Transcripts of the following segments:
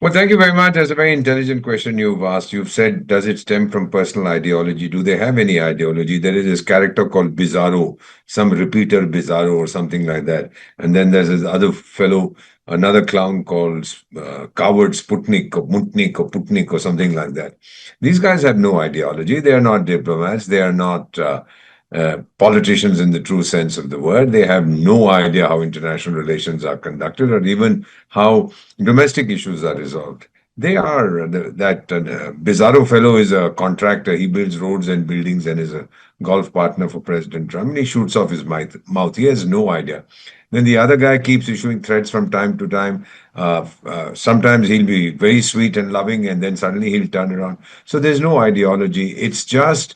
Well, thank you very much. That's a very intelligent question you've asked. You've said, does it stem from personal ideology? Do they have any ideology? There is this character called Bizarro, some repeater Bizarro or something like that. And then there's this other fellow, another clown called Coward Sputnik or Mutnik or Putnik or something like that. These guys have no ideology. They are not diplomats. They are not politicians in the true sense of the word. They have no idea how international relations are conducted or even how domestic issues are resolved. They are that Bizarro fellow is a contractor. He builds roads and buildings and is a golf partner for President Trump. And he shoots off his mouth. He has no idea. Then the other guy keeps issuing threats from time to time. Sometimes he'll be very sweet and loving, and then suddenly he'll turn around. So there's no ideology. It's just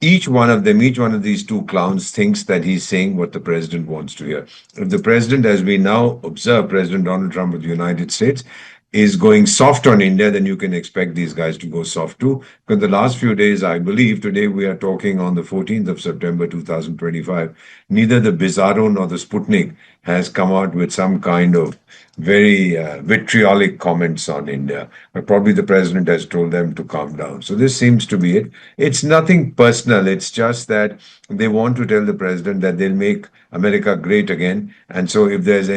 each one of them, each one of these two clowns thinks that he's saying what the president wants to hear. If the president, as we now observe, President Donald Trump of the United States, is going soft on India, then you can expect these guys to go soft too. Because the last few days, I believe, today we are talking on the 14th of September 2025, neither the Bizarro nor the Sputnik has come out with some kind of very vitriolic comments on India. But probably the president has told them to calm down. So this seems to be it. It's nothing personal. It's just that they want to tell the president that they'll make America great again. And so if there's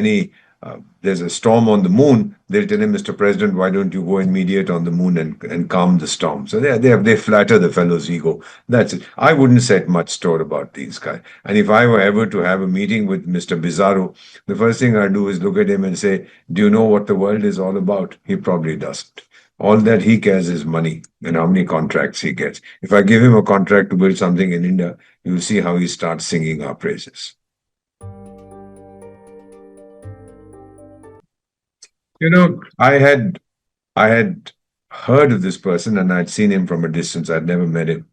a storm on the moon, they'll tell him, Mr. President, why don't you go and mediate on the moon and calm the storm? So they flatter the fellow's ego. That's it. I wouldn't set much store about these guys. And if I were ever to have a meeting with Mr. Bizarro, the first thing I do is look at him and say, do you know what the world is all about? He probably doesn't. All that he cares is money and how many contracts he gets. If I give him a contract to build something in India, you'll see how he starts singing our praises. I had heard of this person and I'd seen him from a distance. I'd never met him.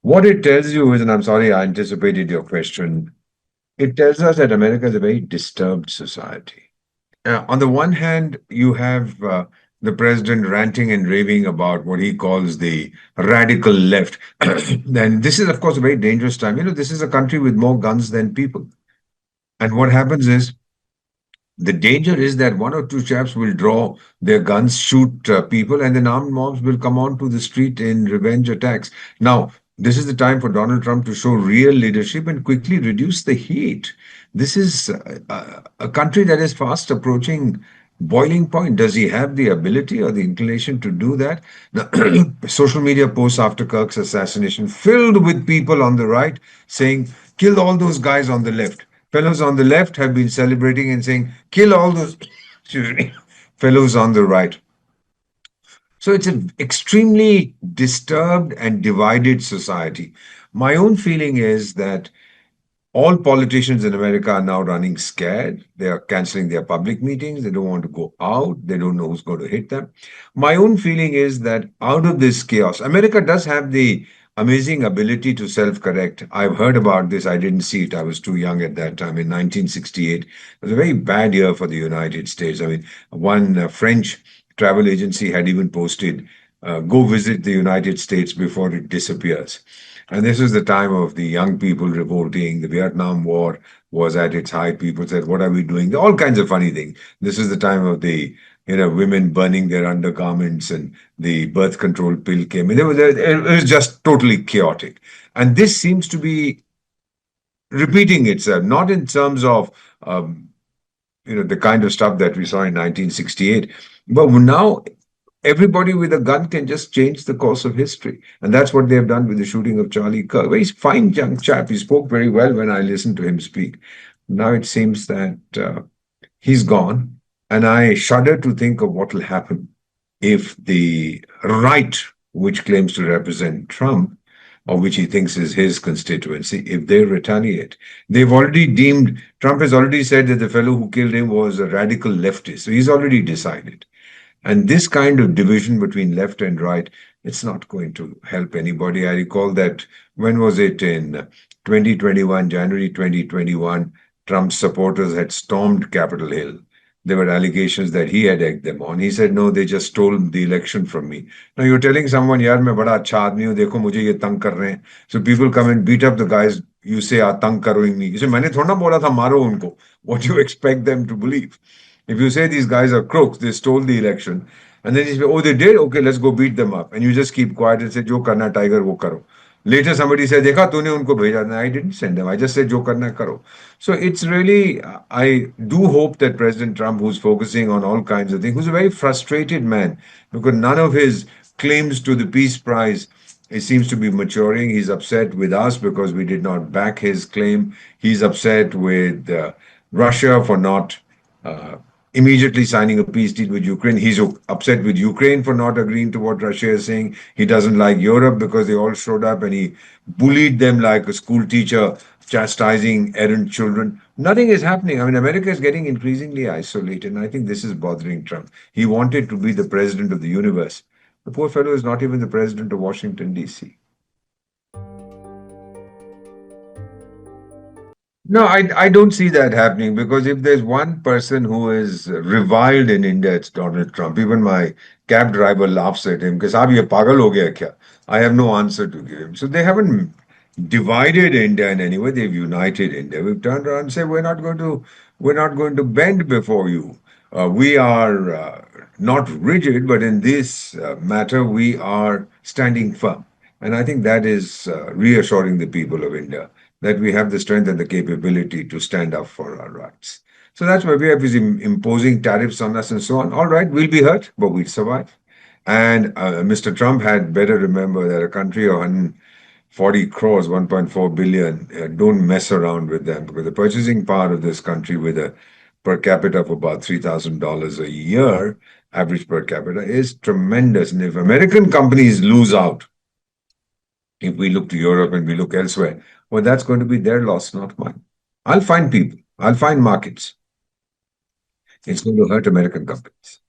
What it tells you is, and I'm sorry I anticipated your question, it tells us that America is a very disturbed society. On the one hand, you have the president ranting and raving about what he calls the radical left. And this is, of course, a very dangerous time. This is a country with more guns than people. And what happens is, the danger is that one or two chaps will draw their guns, shoot people, and then armed mobs will come onto the street in revenge attacks. Now, this is the time for Donald Trump to show real leadership and quickly reduce the heat. This is a country that is fast approaching boiling point. Does he have the ability or the inclination to do that? Now, social media posts after Kirk's assassination filled with people on the right saying, kill all those guys on the left. Fellows on the left have been celebrating and saying, kill all those excuse me, fellows on the right. So it's an extremely disturbed and divided society. My own feeling is that all politicians in America are now running scared. They are canceling their public meetings. They don't want to go out. They don't know who's going to hit them. My own feeling is that out of this chaos, America does have the amazing ability to self-correct. I've heard about this. I didn't see it. I was too young at that time in 1968. It was a very bad year for the United States. I mean, one French travel agency had even posted, go visit the United States before it disappears. And this was the time of the young people revolting. The Vietnam War was at its height. People said, what are we doing? All kinds of funny things. This is the time of the women burning their undergarments and the birth control pill came in. It was just totally chaotic. And this seems to be repeating itself, not in terms of, the kind of stuff that we saw in 1968, but now everybody with a gun can just change the course of history. And that's what they've done with the shooting of Charlie Kirk. Very fine young chap. He spoke very well when I listened to him speak. Now it seems that he's gone. And I shudder to think of what will happen if the right, which claims to represent Trump, or which he thinks is his constituency, if they retaliate. Trump has already said that the fellow who killed him was a radical leftist. So he's already decided. And this kind of division between left and right, it's not going to help anybody. I recall that, when was it, in 2021, January 2021, Trump's supporters had stormed Capitol Hill. There were allegations that he had egged them on. He said, no, they just stole the election from me. Now you're telling someone, yaar, main bada acha aadmi hu, dekho mujhe ye tang kar rahe hain. So people come and beat up the guys. You say, tang karo me. You say, maine thoda na bola tha, maro unko. What do you expect them to believe? If you say these guys are crooks, they stole the election, and then you say, oh, they did? Okay, let's go beat them up. And you just keep quiet and say, Jo karna tiger, wo karo. Later, somebody said, Dekha, tune unko bheja. No, I didn't send them. I just said, Jo karna karo. So it's really, I do hope that President Trump, who's focusing on all kinds of things, who's a very frustrated man, because none of his claims to the Peace Prize, it seems to be maturing. He's upset with us because we did not back his claim. He's upset with Russia for not uh, immediately signing a peace deal with Ukraine. He's upset with Ukraine for not agreeing to what Russia is saying. He doesn't like Europe because they all showed up and he bullied them like a school teacher chastising errant children. Nothing is happening. I mean, America is getting increasingly isolated, and I think this is bothering Trump. He wanted to be the president of the universe. The poor fellow is not even the president of Washington, D.C. No, I don't see that happening because if there's one person who is reviled in India, it's Donald Trump. Even my cab driver laughs at him because "Saab ye pagal ho gaya kya?" I have no answer to give him. So they haven't divided India in any way. They've united India. We've turned around and said we're not going to bend before you. We are not rigid, but in this matter, we are standing firm. And I think that is reassuring the people of India that we have the strength and the capability to stand up for our rights. So that's why we have is imposing tariffs on us and so on. All right, we'll be hurt, but we'll survive. And Mr. Trump had better remember that a country of 140 crores, 1.4 billion, don't mess around with them because the purchasing power of this country with a per capita of about $3,000 a year, average per capita, is tremendous. And if American companies lose out, if we look to Europe and we look elsewhere, well, that's going to be their loss, not mine. I'll find people, I'll find markets. It's going to hurt American companies.